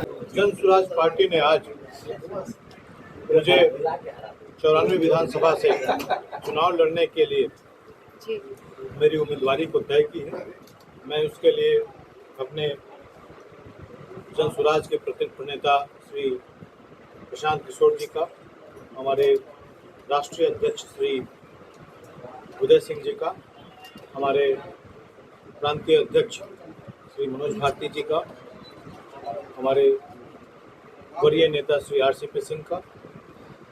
जन स्वराज पार्टी ने आज मुझे 94 विधानसभा से चुनाव लड़ने के लिए मेरी उम्मीदवारी को तय की है। मैं उसके लिए अपने जन स्वराज के प्रतिनिधि नेता श्री प्रशांत किशोर जी का, हमारे राष्ट्रीय अध्यक्ष श्री उदय सिंह जी का, हमारे प्रांतीय अध्यक्ष श्री मनोज भारती जी का, हमारे वरीय नेता श्री आरसीपी सिंह का,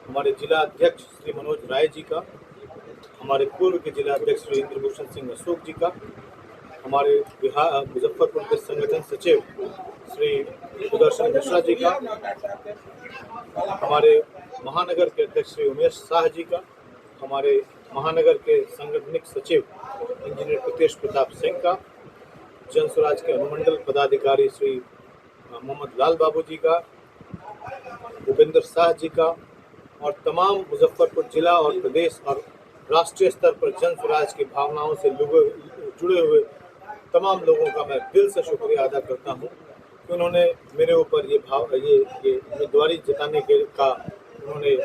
हमारे जिला अध्यक्ष श्री मनोज राय जी का, हमारे पूर्व के जिला अध्यक्ष श्री इंद्रभूषण सिंह अशोक जी का, हमारे बिहार मुजफ्फरपुर के संगठन सचिव श्री सुदर्शन मिश्रा जी का, हमारे महानगर के अध्यक्ष श्री उमेश शाह जी का, हमारे महानगर के संगठनिक सचिव इंजीनियर प्रीतेश प्रताप सिंह का, जन स्वराज के अनुमंडल पदाधिकारी श्री मोहम्मद लाल बाबू जी का, भूपेंद्र शाह जी का और तमाम मुजफ्फरपुर जिला और प्रदेश और राष्ट्रीय स्तर पर जन स्वराज की भावनाओं से जुड़े हुए तमाम लोगों का मैं दिल से शुक्रिया अदा करता हूं कि उन्होंने मेरे ऊपर ये उम्मीदवारी जताने के का उन्होंने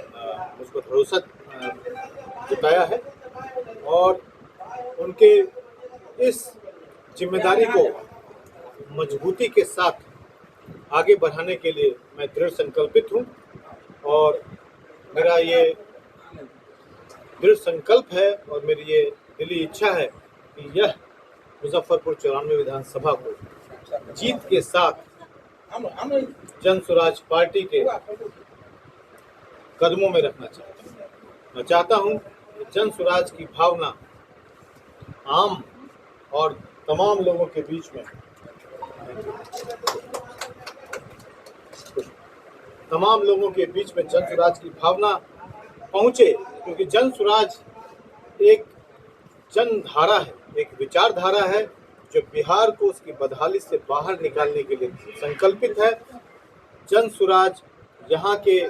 मुझको भरोसा जताया है और उनके इस जिम्मेदारी को मजबूती के साथ आगे बढ़ाने के लिए मैं दृढ़ संकल्पित हूं और मेरा ये दृढ़ संकल्प है और मेरी ये दिली इच्छा है कि यह मुजफ्फरपुर 94 विधानसभा को जीत के साथ जन स्वराज पार्टी के कदमों में रखना चाहता हूं। मैं चाहता हूं कि जन स्वराज की भावना आम और तमाम लोगों के बीच में जन स्वराज की भावना पहुंचे, क्योंकि जन स्वराज एक जनधारा है, एक विचारधारा है जो बिहार को उसकी बदहाली से बाहर निकालने के लिए संकल्पित है। जन स्वराज यहाँ के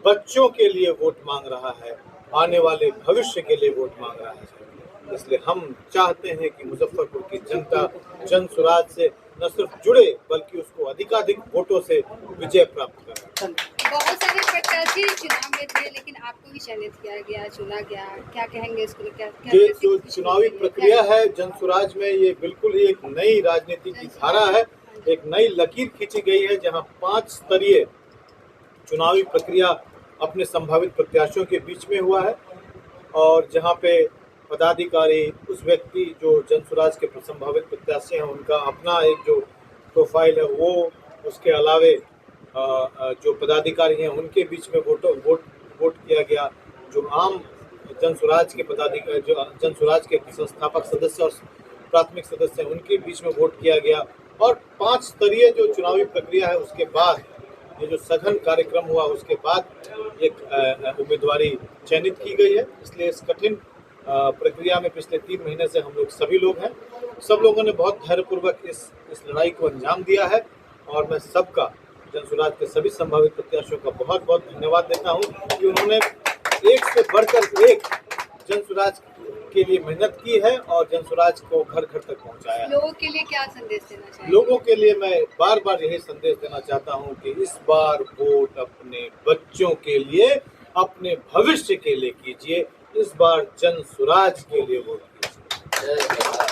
बच्चों के लिए वोट मांग रहा है, आने वाले भविष्य के लिए वोट मांग रहा है। इसलिए हम चाहते हैं कि मुजफ्फरपुर की जनता जन स्वराज से न सिर्फ जुड़े बल्कि उसको अधिकाधिक वोटों से विजय प्राप्त करे। बहुत सारे प्रत्याशी चुनाव में थे, लेकिन आपको भी चयनित किया गया, चुना गया, क्या कहेंगे इसको? ये जो चुनावी प्रक्रिया है जन स्वराज में, ये बिल्कुल ही एक नई राजनीति की धारा है, एक नई लकीर खींची गई है, जहाँ 5 स्तरीय चुनावी प्रक्रिया अपने संभावित प्रत्याशियों के बीच में हुआ है और जहाँ पे पदाधिकारी, उस व्यक्ति जो जन स्वराज के संभावित प्रत्याशी हैं, उनका अपना एक जो प्रोफाइल है वो, उसके अलावे जो पदाधिकारी हैं उनके बीच में वोट किया गया। जो आम जन स्वराज के पदाधिकारी, जो जन स्वराज के संस्थापक सदस्य और प्राथमिक सदस्य हैं, उनके बीच में वोट किया गया और 5 स्तरीय जो चुनावी प्रक्रिया है उसके बाद ये जो सघन कार्यक्रम हुआ उसके बाद एक उम्मीदवारी चयनित की गई है। इसलिए इस कठिन प्रक्रिया में पिछले 3 महीने से हम लोग सभी लोग हैं, सब लोगों ने बहुत धैर्यपूर्वक इस लड़ाई को अंजाम दिया है और मैं सबका, जन स्वराज के सभी संभावित प्रत्याशियों का बहुत बहुत धन्यवाद देता हूं कि उन्होंने एक से बढ़कर एक जन स्वराज के लिए मेहनत की है और जन स्वराज को घर घर तक पहुंचाया है। लोगों के लिए क्या संदेश देना चाहिए? लोगों के लिए मैं बार बार यही संदेश देना चाहता हूं कि इस बार वोट अपने बच्चों के लिए, अपने भविष्य के लिए कीजिए। इस बार जन स्वराज के लिए वोट कीजिए।